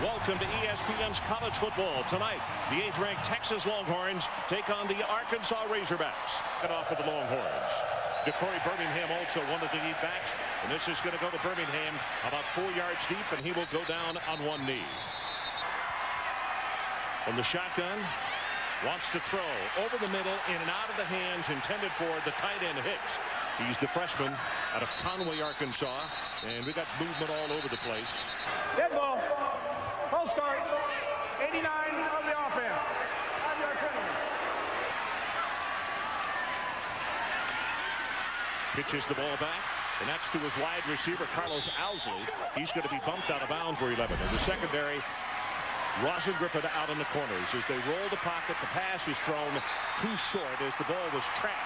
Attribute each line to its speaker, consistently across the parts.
Speaker 1: Welcome to ESPN's College Football. Tonight, the 8th-ranked Texas Longhorns take on the Arkansas Razorbacks. Cut off for the Longhorns. DeCorey Birmingham also one of the lead backs, and this is going to go to Birmingham about 4 yards deep, and he will go down on one knee. From the shotgun, wants to throw over the middle, in and out of the hands intended for the tight end Hicks. He's the freshman out of Conway, Arkansas, and we got movement all over the place.
Speaker 2: Dead ball. Full start. 89 of the offense. 5-yard penalty.
Speaker 1: Pitches the ball back, and that's to his wide receiver, Carlos Owsley. He's going to be bumped out of bounds where he left it. In the secondary, Rosen Griffith out in the corners. As they roll the pocket, the pass is thrown too short as the ball was trapped.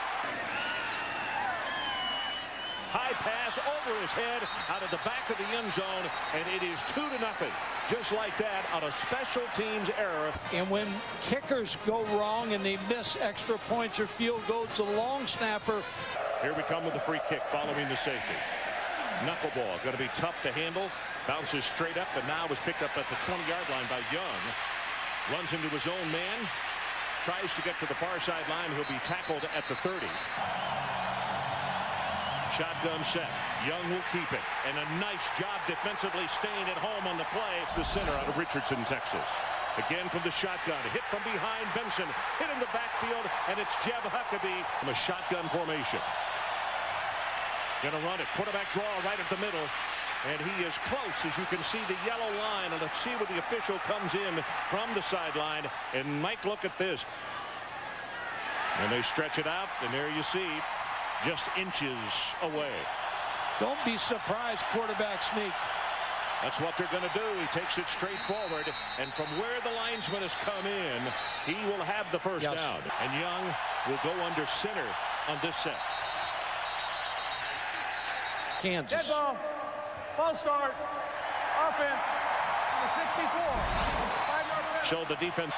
Speaker 1: High pass over his head out of the back of the end zone, and it is 2-0. Just like that on a special teams error.
Speaker 3: And when kickers go wrong and they miss extra points or field goals, the long snapper.
Speaker 1: Here we come with the free kick following the safety. Knuckleball going to be tough to handle. Bounces straight up, and now is picked up at the 20-yard line by Young. Runs into his own man. Tries to get to the far sideline. He'll be tackled at the 30. Shotgun set. Young will keep it. And a nice job defensively staying at home on the play. It's the center out of Richardson, Texas. Again from the shotgun. Hit from behind Benson. Hit in the backfield. And it's Jeb Huckabee from a shotgun formation. Gonna run it. Quarterback draw right at the middle. And he is close, as you can see the yellow line. And let's see where the official comes in from the sideline. And Mike, look at this. And they stretch it out. And there you see, just inches away.
Speaker 3: Don't be surprised, quarterback sneak.
Speaker 1: That's what they're going to do. He takes it straight forward, and from where the linesman has come in, he will have the first down. And Young will go under center on this set.
Speaker 3: Kansas.
Speaker 2: Dead ball. False start. Offense. The 64. 5-yard penalty.
Speaker 1: So the defense.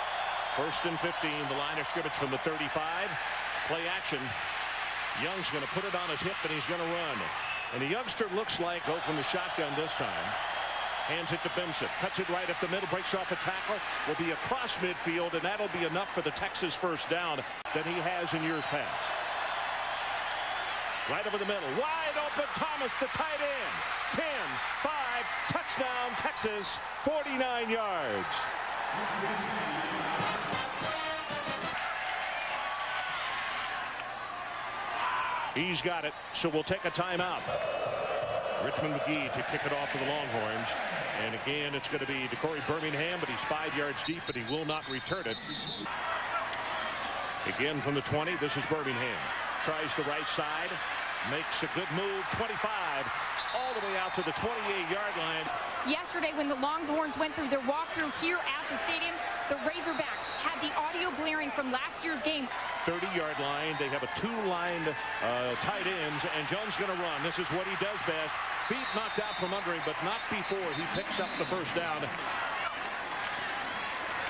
Speaker 1: 1st and 15. The line of scrimmage from the 35. Play action. Young's going to put it on his hip, and he's going to run. And the youngster looks like go from the shotgun this time. Hands it to Benson. Cuts it right up the middle. Breaks off a tackle. Will be across midfield, and that'll be enough for the Texas first down that he has in years past. Right over the middle. Wide open. Thomas, the tight end. 10, 5, touchdown, Texas. 49 yards. He's got it, so we'll take a timeout. Richmond McGee to kick it off for the Longhorns. And again, it's going to be DeCorey Birmingham, but he's 5 yards deep, but he will not return it. Again from the 20, this is Birmingham. Tries the right side, makes a good move, 25, all the way out to the 28-yard line.
Speaker 4: Yesterday, when the Longhorns went through their walkthrough here at the stadium, the Razorbacks had the audio blaring from last year's game.
Speaker 1: 30-yard line. They have a two-line tight ends, and Jones going to run. This is what he does best. Feet knocked out from under him, but not before he picks up the first down.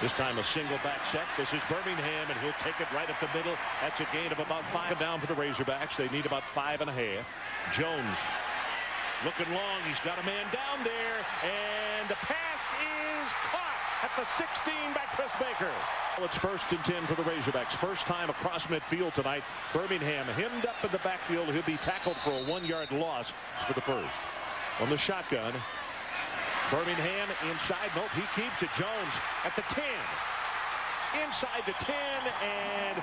Speaker 1: This time a single back set. This is Birmingham, and he'll take it right up the middle. That's a gain of about 5 down for the Razorbacks. They need about 5.5. Jones looking long. He's got a man down there, and the pass is caught at the 16 by Chris Baker. It's 1st and 10 for the Razorbacks. First time across midfield tonight. Birmingham hemmed up in the backfield. He'll be tackled for a 1-yard loss for the first. On the shotgun, Birmingham inside. Nope, he keeps it. Jones at the 10. Inside the 10, and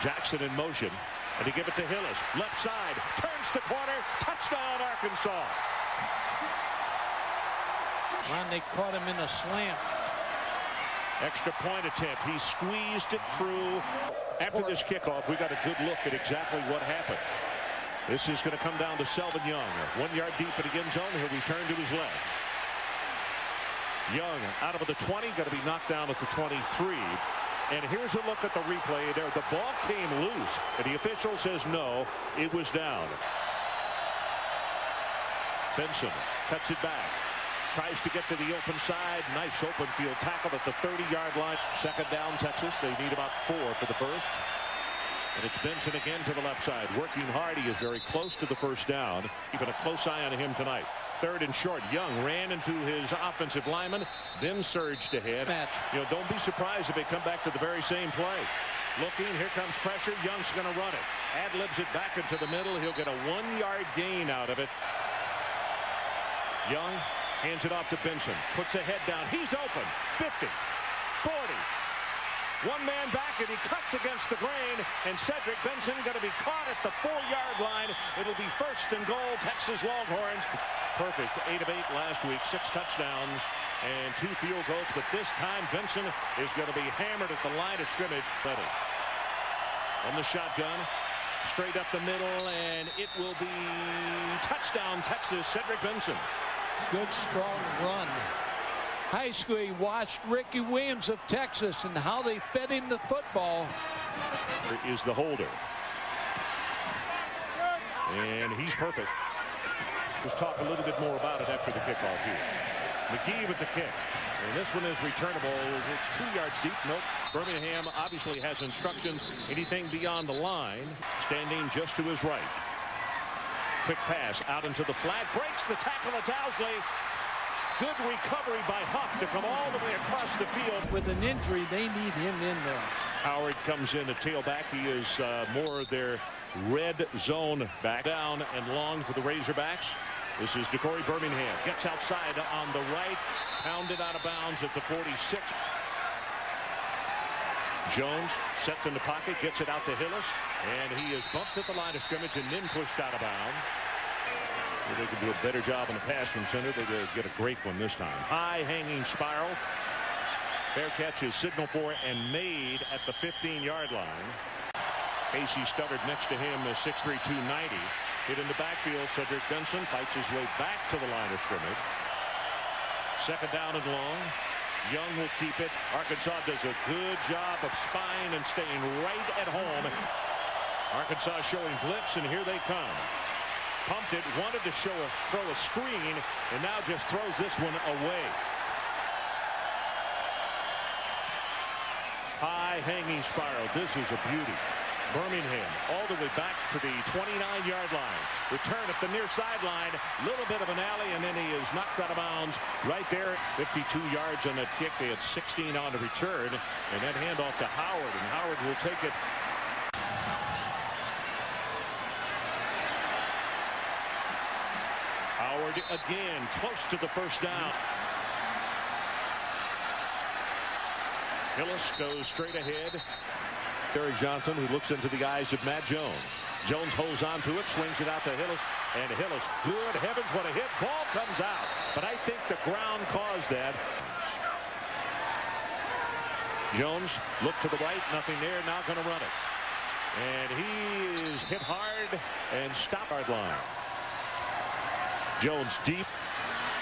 Speaker 1: Jackson in motion. And he give it to Hillis. Left side, turns the corner. Touchdown, Arkansas.
Speaker 3: Man, they caught him in a slant.
Speaker 1: Extra point attempt. He squeezed it through. After this kickoff, we got a good look at exactly what happened. This is going to come down to Selvin Young. 1 yard deep in the end zone. He'll return to his left. Young out of the 20. Going to be knocked down at the 23. And here's a look at the replay there. The ball came loose, and the official says no, it was down. Benson cuts it back. Tries to get to the open side. Nice open field tackle at the 30-yard line. 2nd down, Texas. They need about 4 for the first. And it's Benson again to the left side. Working hard. He is very close to the first down. Keeping a close eye on him tonight. 3rd and short. Young ran into his offensive lineman, then surged ahead. Don't be surprised if they come back to the very same play. Looking, here comes pressure. Young's going to run it. Ad-libs it back into the middle. He'll get a 1-yard gain out of it. Young hands it off to Benson. Puts a head down. He's open. 50, 40. One man back, and he cuts against the grain, and Cedric Benson going to be caught at the 4-yard line. It'll be 1st and goal, Texas Longhorns. Perfect. 8 of 8 last week, 6 touchdowns and 2 field goals, but this time Benson is going to be hammered at the line of scrimmage. Ready. On the shotgun, straight up the middle, and it will be touchdown, Texas. Cedric Benson.
Speaker 3: Good strong run. High school, he watched Ricky Williams of Texas and how they fed him the football.
Speaker 1: Is the holder. And he's perfect. Let's talk a little bit more about it after the kickoff here. McGee with the kick. And this one is returnable. It's 2 yards deep. Nope. Birmingham obviously has instructions. Anything beyond the line. Standing just to his right. Quick pass out into the flat. Breaks the tackle of Dowsley. Good recovery by Huff to come all the way across the field.
Speaker 3: With an injury, they need him in there.
Speaker 1: Howard comes in at tailback. He is more their red zone back. Down and long for the Razorbacks. This is DeCorey Birmingham. Gets outside on the right. Pounded out of bounds at the 46. Jones sets in the pocket. Gets it out to Hillis. And he is bumped at the line of scrimmage and then pushed out of bounds. If they can do a better job in the pass from center, they get a great one this time. High hanging spiral. Fair catch is signaled for and made at the 15-yard line. Casey stuttered next to him, 6'3", 290. Hit in the backfield. Cedric Benson fights his way back to the line of scrimmage. 2nd down and long. Young will keep it. Arkansas does a good job of spying and staying right at home. Arkansas showing blitz, and here they come. Pumped it, wanted to throw a screen, and now just throws this one away. High hanging spiral. This is a beauty. Birmingham all the way back to the 29-yard line. Return at the near sideline. Little bit of an alley, and then he is knocked out of bounds right there. 52 yards on that kick. They had 16 on the return, and that handoff to Howard, and Howard will take it. Howard again close to the 1st down. Hillis goes straight ahead. Eric Johnson, who looks into the eyes of Matt Jones. Jones holds on to it, swings it out to Hillis, and Hillis, good heavens, what a hit. Ball comes out, but I think the ground caused that. Jones looked to the right, nothing there, now going to run it. And he is hit hard and stopped hard line. Jones deep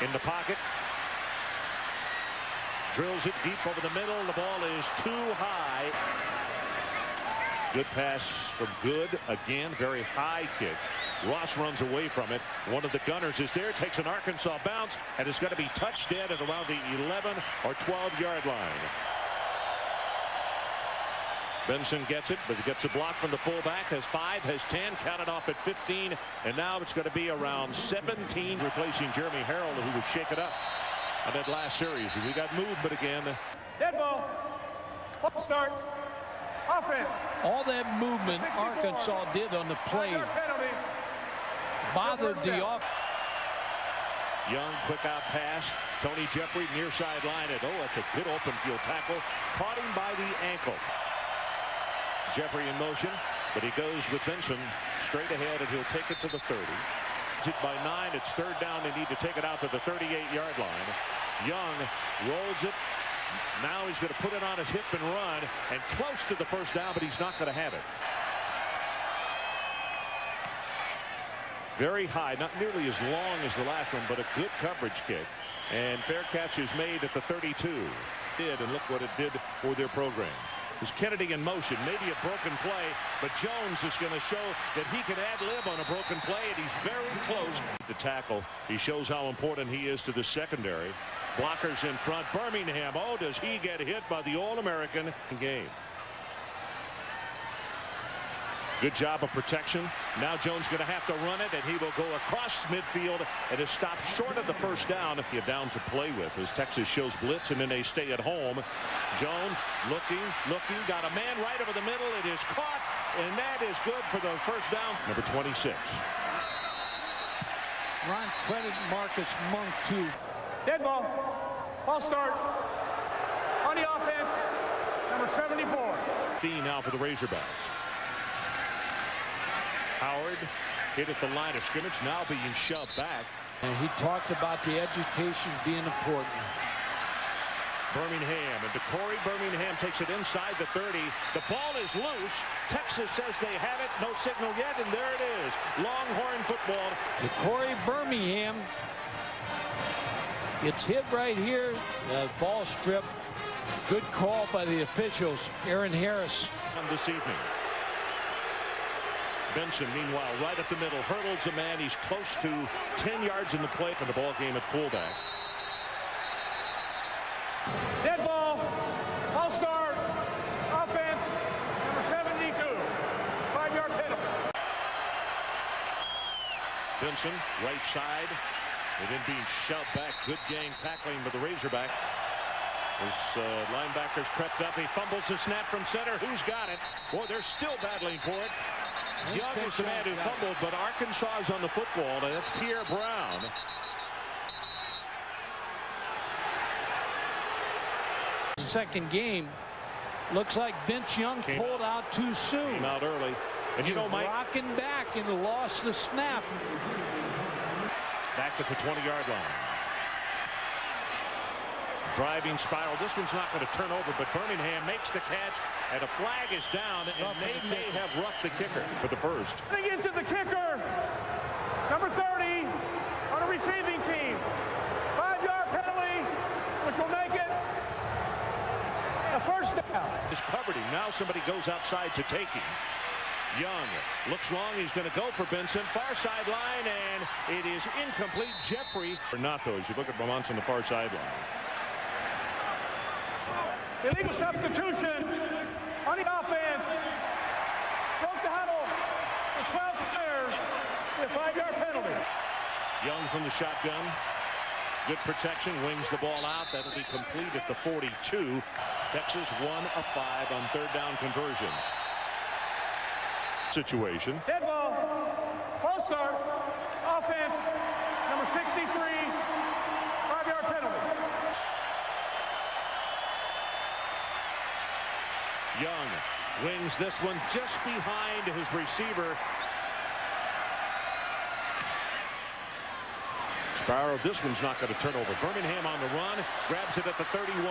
Speaker 1: in the pocket. Drills it deep over the middle. The ball is too high. Good pass from Good. Again, very high kick. Ross runs away from it. One of the gunners is there, takes an Arkansas bounce, and is going to be touched dead at around the 11 or 12-yard line. Benson gets it, but he gets a block from the fullback. Has 5, has 10, counted off at 15, and now it's going to be around 17, replacing Jeremy Harrell, who was shaken up on that last series. We got movement again.
Speaker 2: Dead ball. False start. Offense.
Speaker 3: All that movement
Speaker 2: 64.
Speaker 3: Arkansas did on the play bothered the off.
Speaker 1: Young, quick out pass. Tony Jeffrey near sideline. Oh, that's a good open field tackle. Caught him by the ankle. Jeffrey in motion, but he goes with Benson straight ahead, and he'll take it to the 30. It by 9. It's 3rd down. They need to take it out to the 38-yard line. Young rolls it. Now he's going to put it on his hip and run, and close to the 1st down, but he's not going to have it. Very high, not nearly as long as the last one, but a good coverage kick. And fair catch is made at the 32. And look what it did for their program. Is Kennedy in motion, maybe a broken play, but Jones is going to show that he can ad-lib on a broken play, and he's very close to tackle. He shows how important he is to the secondary. Blockers in front. Birmingham, oh, does he get hit by the All-American game. Good job of protection. Now Jones going to have to run it, and he will go across midfield and is stopped short of the first down. He down to play with as Texas shows blitz, and then they stay at home. Jones looking, got a man right over the middle. It is caught, and that is good for the first down. Number 26.
Speaker 3: Ron credit Marcus Monk too.
Speaker 2: Dead ball. Ball start. On the offense, number 74.
Speaker 1: Now for the Razorbacks. Howard hit at the line of scrimmage, now being shoved back.
Speaker 3: And he talked about the education being important.
Speaker 1: Birmingham, and Corey Birmingham takes it inside the 30. The ball is loose. Texas says they have it. No signal yet, and there it is. Longhorn football.
Speaker 3: Corey Birmingham gets hit right here. The ball strip. Good call by the officials. Aaron Harris.
Speaker 1: This evening. Benson, meanwhile, right up the middle, hurdles a man. He's close to 10 yards in the play in the ball game at fullback.
Speaker 2: Dead ball. Ball start. Offense, number 72. 5-yard penalty.
Speaker 1: Benson, right side, and then being shoved back. Good gang tackling by the Razorback. His linebackers crept up. He fumbles the snap from center. Who's got it? Boy, they're still battling for it. Young is the man who fumbled, but Arkansas is on the football, and that's Pierre Brown.
Speaker 3: Second game. Looks like Vince Young pulled out too soon.
Speaker 1: Came out early. And you know, Mike,
Speaker 3: rocking back and lost the snap.
Speaker 1: Back at the 20-yard line. Driving spiral. This one's not going to turn over, but Birmingham makes the catch, and a flag is down, and they may have roughed the kicker for the first.
Speaker 2: Getting into the kicker, number 30 on a receiving team. 5-yard penalty, which will make it a first down.
Speaker 1: Is covered him. Now somebody goes outside to take him. Young looks long. He's going to go for Benson. Far sideline, and it is incomplete. Jeffrey, or not though, as you look at Vermont's on the far sideline.
Speaker 2: Illegal substitution on the offense. Broke the huddle. The 12 players with 5-yard penalty.
Speaker 1: Young from the shotgun. Good protection. Wings the ball out. That'll be complete at the 42. Texas 1 of 5 on third down conversions. Situation.
Speaker 2: Dead ball. False start. Offense. Number 63. 5-yard penalty.
Speaker 1: Young wings this one just behind his receiver. Sparrow, this one's not going to turn over. Birmingham on the run, grabs it at the 31.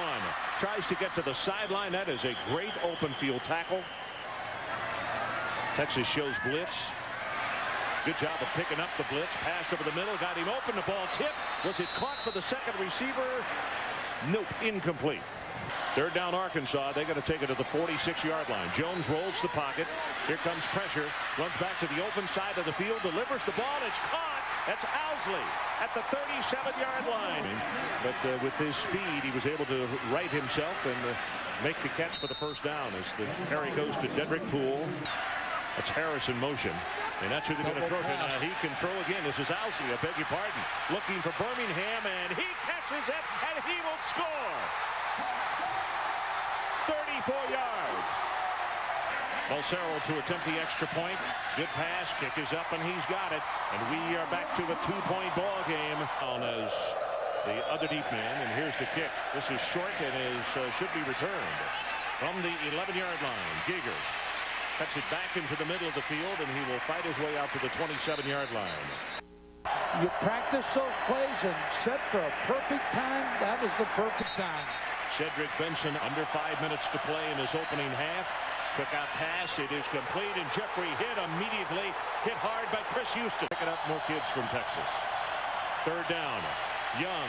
Speaker 1: Tries to get to the sideline. That is a great open field tackle. Texas shows blitz. Good job of picking up the blitz. Pass over the middle. Got him open. The ball tipped. Was it caught for the second receiver? Nope. Incomplete. Third down Arkansas. They got to take it to the 46-yard line. Jones rolls the pocket. Here comes pressure. Runs back to the open side of the field. Delivers the ball. It's caught. That's Owsley at the 37-yard line. But with his speed, he was able to right himself and make the catch for the first down as the carry goes to Dedrick Poole. That's Harris in motion. And that's who they're going to throw to. He can throw again. This is Owsley, I beg your pardon. Looking for Birmingham, and he catches it, and he will score. 34 yards. Balsero to attempt the extra point. Good pass. Kick is up, and he's got it. And we are back to a 2-point ball game. On as the other deep man, and here's the kick. This is short and should be returned from the 11-yard line. Giger cuts it back into the middle of the field, and he will fight his way out to the 27-yard line.
Speaker 3: You practice those plays and set for a perfect time. That was the perfect time.
Speaker 1: Cedric Benson under 5 minutes to play in his opening half. Quick out pass. It is complete, and Jeffrey hit immediately. Hit hard by Chris Houston. Picking up more kids from Texas. Third down. Young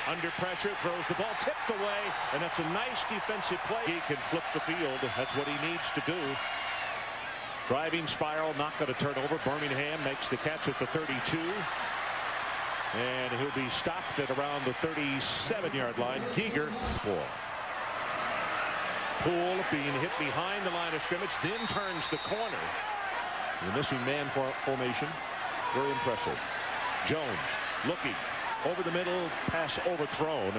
Speaker 1: under pressure, throws the ball tipped away, and that's a nice defensive play. He can flip the field. That's what he needs to do. Driving spiral, not going to turn over. Birmingham makes the catch at the 32. And he'll be stopped at around the 37-yard line. Giger. Poole being hit behind the line of scrimmage, then turns the corner. The missing man formation. Very impressive. Jones looking over the middle, pass overthrown.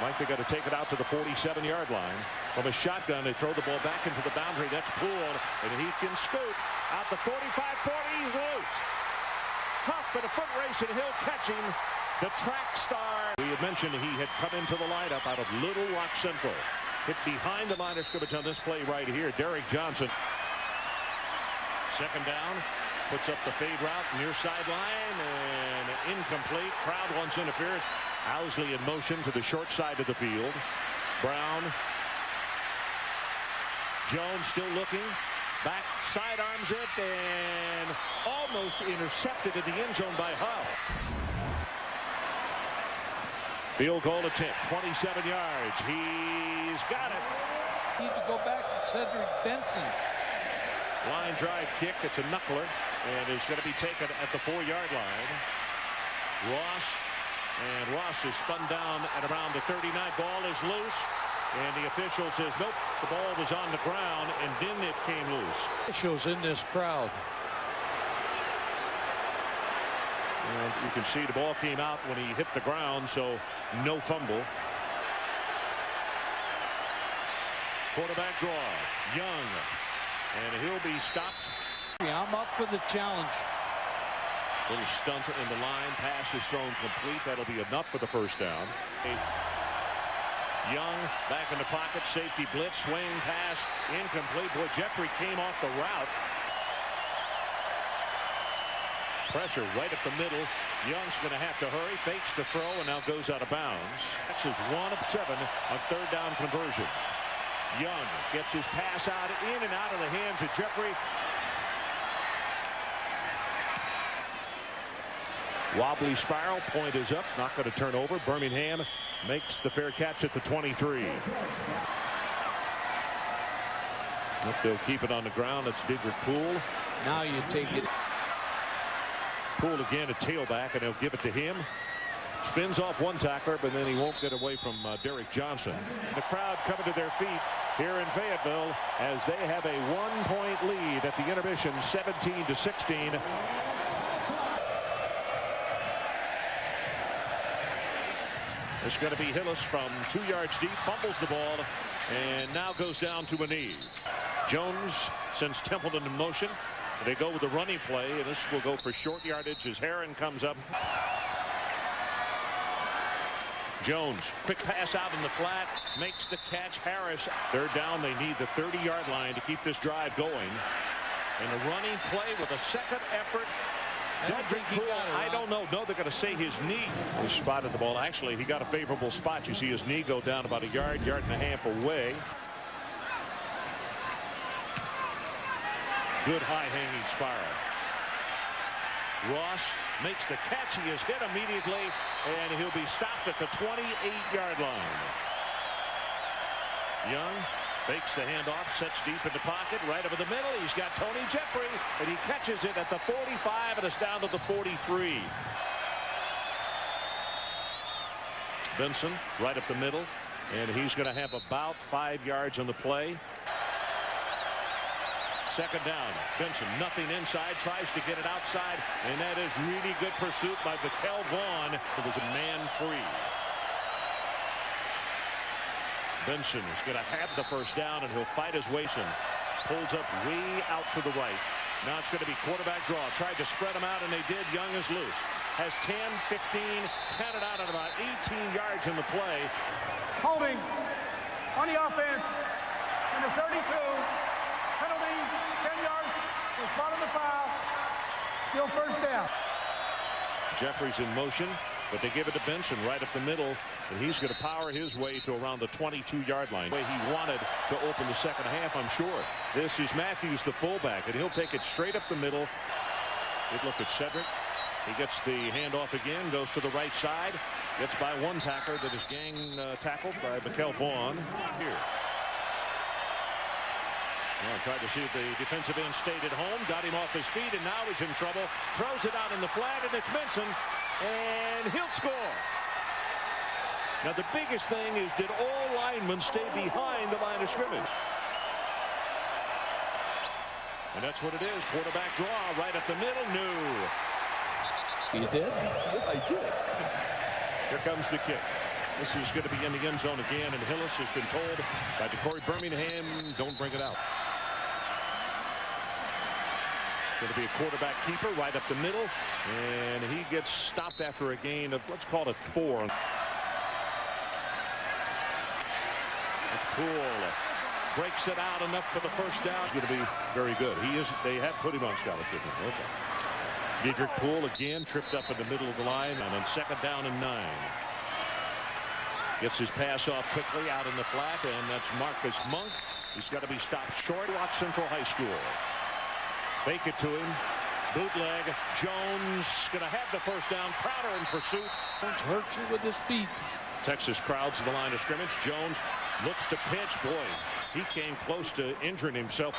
Speaker 1: Like they got to take it out to the 47-yard line. From a shotgun, they throw the ball back into the boundary. That's Poole, and he can scoot out the 45-40. He's loose. Huff in a foot race, and Hill catching the track star. We had mentioned he had come into the lineup out of Little Rock Central. Hit behind the line of scrimmage on this play right here. Derek Johnson. Second down. Puts up the fade route near sideline and incomplete. Crowd wants interference. Owsley in motion to the short side of the field. Brown. Jones still looking. Back sidearms it and almost intercepted in the end zone by Huff. Field goal attempt, 27 yards. He's got it.
Speaker 3: Need to go back to Cedric Benson.
Speaker 1: Line drive kick. It's a knuckler and is going to be taken at the 4-yard line. Ross is spun down at around the 39. Ball is loose, and the official says nope, the ball was on the ground, and then it came loose.
Speaker 3: Officials in this crowd.
Speaker 1: And you can see the ball came out when he hit the ground, so no fumble. Quarterback draw, Young, and he'll be stopped.
Speaker 3: I'm up for the challenge.
Speaker 1: Little stunt in the line. Pass is thrown complete. That'll be enough for the first down. Young back in the pocket. Safety blitz. Swing pass. Incomplete. Boy, Jeffrey came off the route. Pressure right up the middle. Young's going to have to hurry. Fakes the throw and now goes out of bounds. Texas 1 of 7 on third down conversions. Young gets his pass out in and out of the hands of Jeffrey. Wobbly spiral. Point is up. Not going to turn over. Birmingham makes the fair catch at the 23. Nope, they'll keep it on the ground. It's Dedrick Poole.
Speaker 3: Now you take it.
Speaker 1: Poole again a tailback, and they'll give it to him. Spins off one tackler, but then he won't get away from Derek Johnson. The crowd coming to their feet here in Fayetteville as they have a 1-point lead at the intermission, 17-16. It's going to be Hillis from 2 yards deep, fumbles the ball, and now goes down to a knee. Jones sends Templeton in motion. They go with the running play, and this will go for short yardage as Herron comes up. Jones, quick pass out in the flat, makes the catch. Harris, third down. They need the 30-yard line to keep this drive going. And a running play with a second effort. I don't know. No, they're going to say his knee. He spotted the ball. Actually, he got a favorable spot. You see his knee go down about a yard and a half away. Good high-hanging spiral. Ross makes the catch. He is hit immediately, and he'll be stopped at the 28-yard line. Young fakes the handoff, sets deep in the pocket, right over the middle. He's got Tony Jeffrey, and he catches it at the 45, and it's down to the 43. Benson right up the middle, and he's going to have about 5 yards on the play. Second down. Benson, nothing inside, tries to get it outside, and that is really good pursuit by Vaquel Vaughn. It was a man free. Benson is going to have the first down, and he'll fight his way in. Pulls up way out to the right. Now it's going to be quarterback draw. Tried to spread them out, and they did. Young is loose. Has 10, 15, counted out at about 18 yards in the play.
Speaker 2: Holding on the offense. Number 32. Penalty, 10 yards. The spot on the foul. Still first down.
Speaker 1: Jeffrey's in motion, but they give it to Benson right up the middle, and he's going to power his way to around the 22-yard line. The way he wanted to open the second half, I'm sure. This is Matthews, the fullback, and he'll take it straight up the middle. Good look at Cedric. He gets the handoff again, goes to the right side, gets by one tackler that is gang tackled by Vaquel Vaughn. Here. Well, tried to see if the defensive end stayed at home, got him off his feet, and now he's in trouble. Throws it out in the flat, and it's Benson, and he'll score. Now, the biggest thing is, did all linemen stay behind the line of scrimmage? And that's what it is. Quarterback draw right up the middle. No.
Speaker 3: You did?
Speaker 1: I did. Here comes the kick. This is going to be in the end zone again, and Hillis has been told by DeCorey Birmingham, don't bring it out. Going to be a quarterback keeper right up the middle, and he gets stopped after a gain of, let's call it 4. That's Poole. Breaks it out enough for the first down. Going to be very good. They have put him on scholarship. Okay. Dedrick Poole again tripped up in the middle of the line, and then second down and 9. Gets his pass off quickly out in the flat, and that's Marcus Monk. He's got to be stopped short. Rock Central High School. Fake it to him. Bootleg. Jones going to have the first down. Crowder in pursuit.
Speaker 3: Jones hurts you with his feet.
Speaker 1: Texas crowds the line of scrimmage. Jones looks to pitch. Boy, he came close to injuring himself.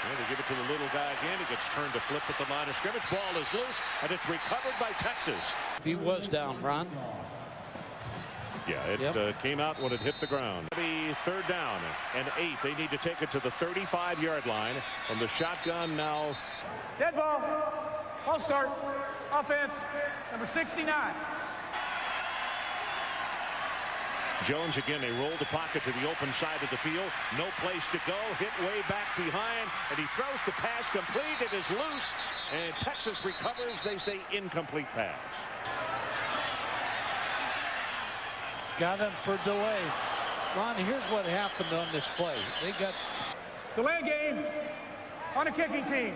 Speaker 1: And they give it to the little guy again. He gets turned to flip at the line of scrimmage. Ball is loose, and it's recovered by Texas.
Speaker 3: If he was down, Ron.
Speaker 1: Yeah, it came out when it hit the ground. Maybe third down and 8. They need to take it to the 35-yard line from the shotgun now.
Speaker 2: Dead ball. False start. Offense, number 69.
Speaker 1: Jones again, they roll the pocket to the open side of the field. No place to go. Hit way back behind, and he throws the pass complete. It is loose, and Texas recovers. They say incomplete pass.
Speaker 3: Got him for delay. Ron, here's what happened on this play. They got
Speaker 2: Delay game on a kicking team.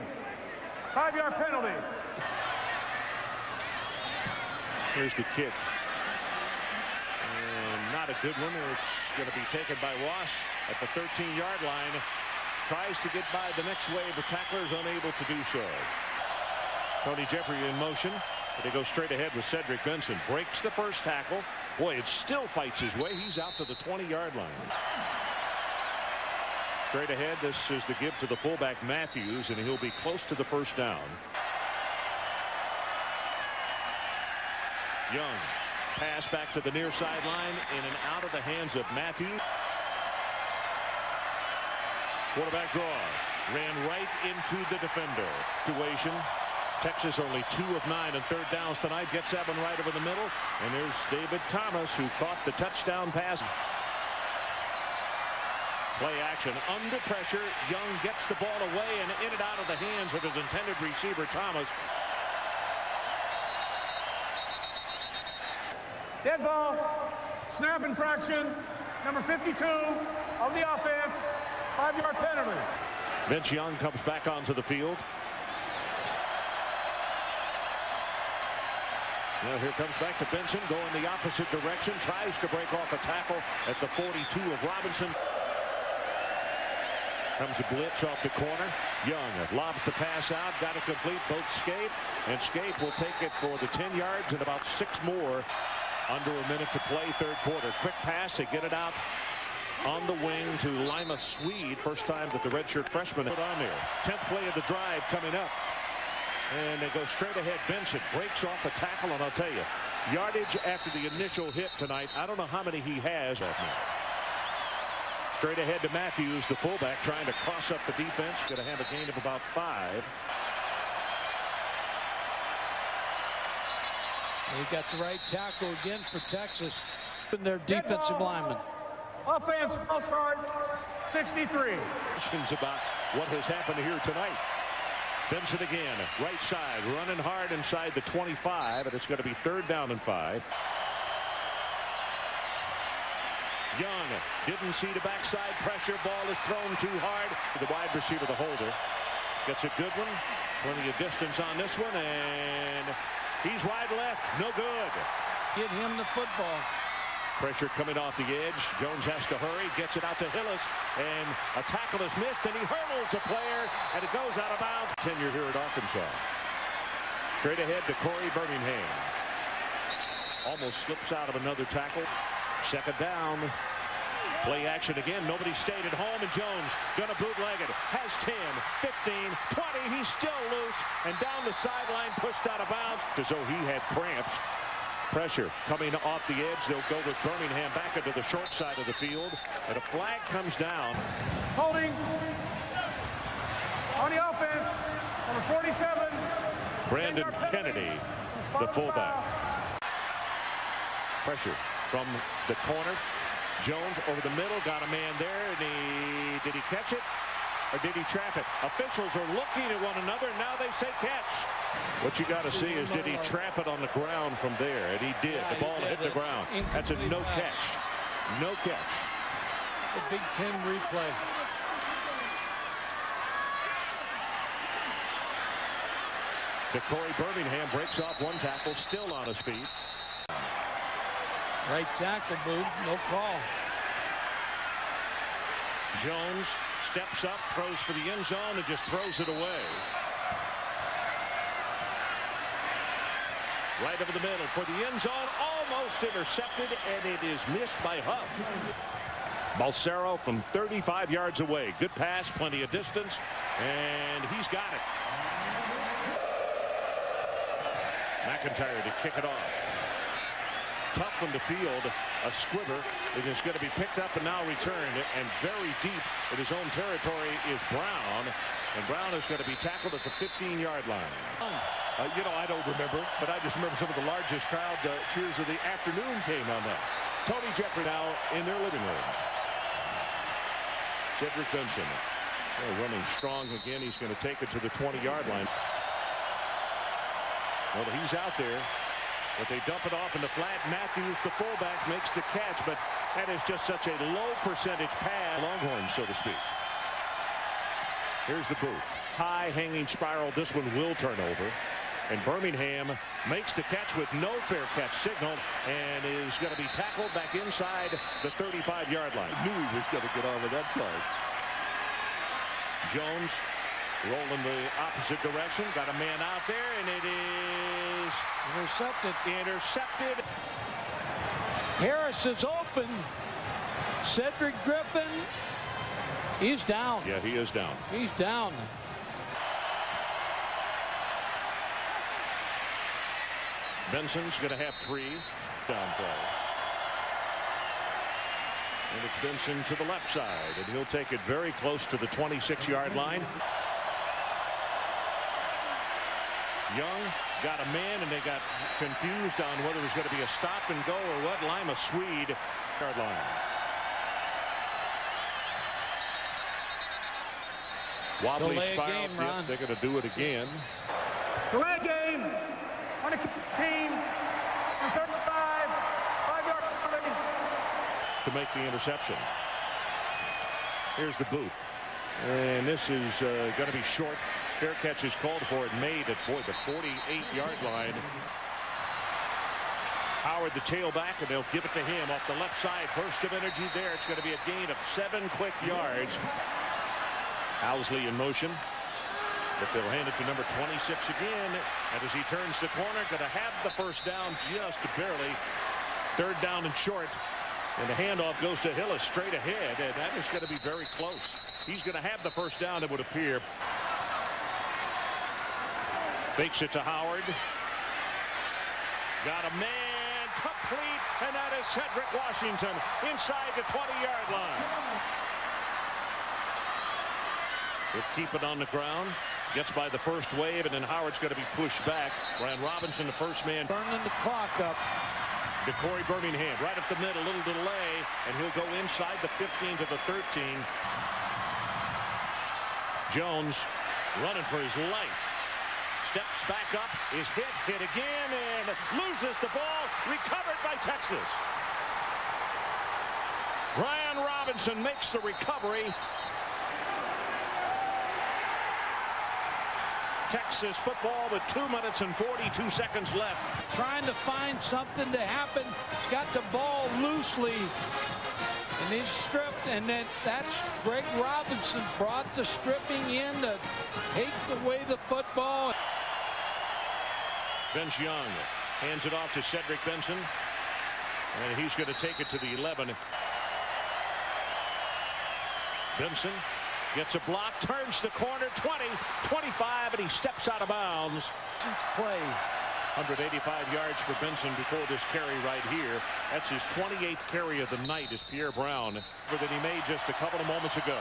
Speaker 2: 5-yard penalty.
Speaker 1: Here's the kick. And not a good one. It's going to be taken by Ross at the 13-yard line. Tries to get by the next wave. The tackler is unable to do so. Tony Jeffrey in motion. But they go straight ahead with Cedric Benson. Breaks the first tackle. Boy, it still fights his way. He's out to the 20-yard line. Straight ahead, this is the give to the fullback Matthews, and he'll be close to the first down. Young. Pass back to the near sideline, in and out of the hands of Matthews. Quarterback draw. Ran right into the defender. Situation. Texas only 2 of 9 on third downs tonight. Gets that one right over the middle. And there's David Thomas, who caught the touchdown pass. Play action under pressure. Young gets the ball away and in and out of the hands of his intended receiver, Thomas.
Speaker 2: Dead ball. Snap infraction. Number 52 of the offense. 5-yard penalty.
Speaker 1: Vince Young comes back onto the field. Now here comes back to Benson, going the opposite direction. Tries to break off a tackle at the 42 of Robinson. Comes a blitz off the corner. Young lobs the pass out. Got it complete. Both Scaife. And Scaife will take it for the 10 yards and about 6 more. Under a minute to play, third quarter. Quick pass. They get it out on the wing to Lima Swede. First time that the redshirt freshman put on there. 10th play of the drive coming up. And they go straight ahead. Benson breaks off a tackle, and I'll tell you, yardage after the initial hit tonight, I don't know how many he has right now. Straight ahead to Matthews, the fullback, trying to cross up the defense. Going to have a gain of about 5.
Speaker 3: They got the right tackle again for Texas. And their defensive lineman.
Speaker 2: Offense, false start, 63.
Speaker 1: Questions about what has happened here tonight. Benson again, right side, running hard inside the 25, and it's going to be third down and 5. Young didn't see the backside pressure. Ball is thrown too hard. The wide receiver, the holder, gets a good one. Plenty of distance on this one, and he's wide left. No good.
Speaker 3: Get him the football.
Speaker 1: Pressure coming off the edge. Jones has to hurry. Gets it out to Hillis. And a tackle is missed. And he hurdles a player. And it goes out of bounds. Tenure here at Arkansas. Straight ahead to Corey Birmingham. Almost slips out of another tackle. Second down. Play action again. Nobody stayed at home. And Jones going to bootleg it. Has 10, 15, 20. He's still loose. And down the sideline. Pushed out of bounds. As though he had cramps. Pressure coming off the edge. They'll go with Birmingham back into the short side of the field. And a flag comes down.
Speaker 2: Holding on the offense, number 47.
Speaker 1: Brandon Kennedy, the fullback. Pressure from the corner. Jones over the middle, got a man there, and did he catch it? Or did he trap it? Officials are looking at one another, and now they say catch. What you got to see is, did he trap it on the ground from there? And he did.
Speaker 3: Yeah,
Speaker 1: the ball hit the ground. That's a no catch. No catch.
Speaker 3: The Big Ten replay.
Speaker 1: Corey Birmingham breaks off one tackle, still on his feet.
Speaker 3: Right tackle move, no call.
Speaker 1: Jones steps up, throws for the end zone, and just throws it away. Right over the middle for the end zone, almost intercepted, and it is missed by Huff. Balsero from 35 yards away. Good pass, plenty of distance, and he's got it. McIntyre to kick it off. Tough from the field. A squibber. It is going to be picked up and now returned. And very deep in his own territory is Brown. And Brown is going to be tackled at the 15-yard line. You know, I don't remember, but I just remember some of the largest crowd cheers of the afternoon came on that. Tony Jeffrey now in their living room. Cedric Benson running strong again. He's going to take it to the 20-yard line. Well, he's out there, but they dump it off in the flat. Matthews, the fullback, makes the catch, but that is just such a low percentage pass. Longhorn, so to speak. Here's the Booth. High hanging spiral. This one will turn over. And Birmingham makes the catch with no fair catch signal and is going to be tackled back inside the 35-yard line.
Speaker 5: Knew he was going to get over that side.
Speaker 1: Jones rolling the opposite direction. Got a man out there, and it is intercepted.
Speaker 3: Harris is open. Cedric Griffin, he's down.
Speaker 1: Yeah, he is down.
Speaker 3: He's down.
Speaker 1: Benson's going to have 3 down play. And it's Benson to the left side, and he'll take it very close to the 26-yard line. Young got a man, and they got confused on whether it was going to be a stop and go or what. Lima Swede, yard line. Wobbly
Speaker 3: Delay
Speaker 1: spiral.
Speaker 3: game, Ron.
Speaker 1: Yep, they're going to do it again.
Speaker 2: Delay game on the team. 35, 5-yard penalty.
Speaker 1: To make the interception. Here's the Boot. And this is going to be short. Fair catch is called for it, made at the 48-yard line. Howard, the tailback, and they'll give it to him off the left side. Burst of energy there. It's going to be a gain of 7 quick yards. Owsley in motion, but they'll hand it to number 26 again. And as he turns the corner, going to have the first down just barely. 3rd down and short. And the handoff goes to Hillis straight ahead, and that is going to be very close. He's going to have the first down, it would appear. Fakes it to Howard. Got a man, complete, and that is Cedric Washington inside the 20-yard line. They'll keep it on the ground. Gets by the first wave, and then Howard's going to be pushed back. Brian Robinson, the first man.
Speaker 3: Burning the clock up.
Speaker 1: To Corey Birmingham, right up the middle, little delay, and he'll go inside the 15 to the 13. Jones running for his life. Steps back up, is hit again, and loses the ball. Recovered by Texas. Brian Robinson makes the recovery. Texas football with 2 minutes and 42 seconds left.
Speaker 3: Trying to find something to happen. He's got the ball loosely, and he's stripped, and then that's Greg Robinson brought the stripping in to take away the football.
Speaker 1: Vince Young hands it off to Cedric Benson, and he's going to take it to the 11. Benson gets a block, turns the corner, 20, 25, and he steps out of bounds.
Speaker 3: Play.
Speaker 1: 185 yards for Benson before this carry right here. That's his 28th carry of the night as Pierre Brown that he made just a couple of moments ago.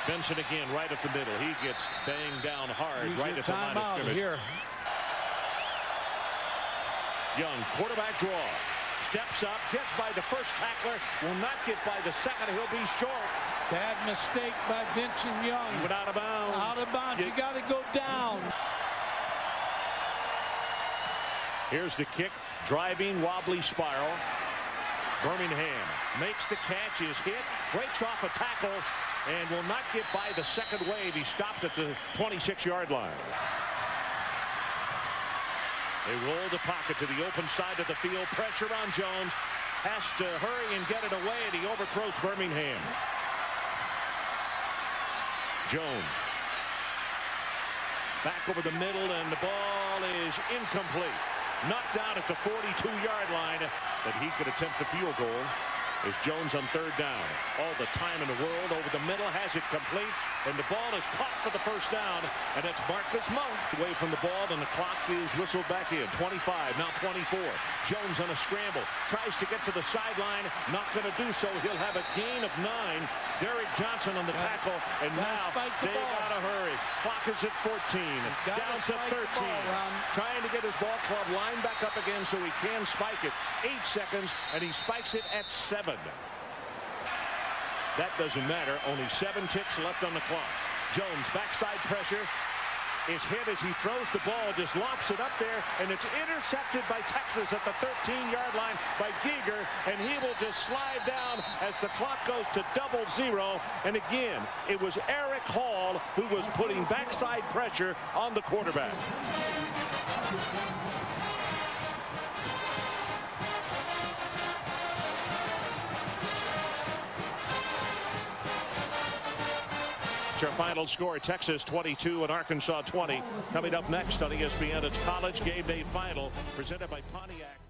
Speaker 1: Benson again right up the middle. He gets banged down hard right at the line of scrimmage.
Speaker 3: Here.
Speaker 1: Young quarterback draw. Steps up, gets by the first tackler, will not get by the second. He'll be short.
Speaker 3: Bad mistake by Vincent Young.
Speaker 1: He went out of bounds.
Speaker 3: Out of bounds. You got to go down.
Speaker 1: Here's the kick. Driving, wobbly spiral. Birmingham makes the catch, is hit, breaks off a tackle, and will not get by the second wave. He stopped at the 26-yard line. They roll the pocket to the open side of the field. Pressure on Jones. Has to hurry and get it away, and he overthrows Birmingham. Jones. Back over the middle, and the ball is incomplete. Knocked down at the 42-yard line, but he could attempt the field goal. As Jones on third down. All the time in the world. Over the middle, has it complete, and the ball is caught for the first down, and it's Marcus Monk away from the ball, and the clock is whistled back in. 25, now 24. Jones on a scramble, tries to get to the sideline, not going to do so. He'll have a gain of 9. Derek Johnson on the tackle, and now they got to hurry. Clock is at 14, down to 13. Trying to get his ball club lined back up again so he can spike it. 8 seconds, and he spikes it at 7. That doesn't matter. Only 7 ticks left on the clock. Jones, backside pressure, is hit as he throws the ball, just lofts it up there, and it's intercepted by Texas at the 13-yard line by Giger, and he will just slide down as the clock goes to 00. And again, it was Eric Hall who was putting backside pressure on the quarterback. Our final score, Texas 22 and Arkansas 20. Coming up next on ESPN, it's College Game Day Final presented by Pontiac.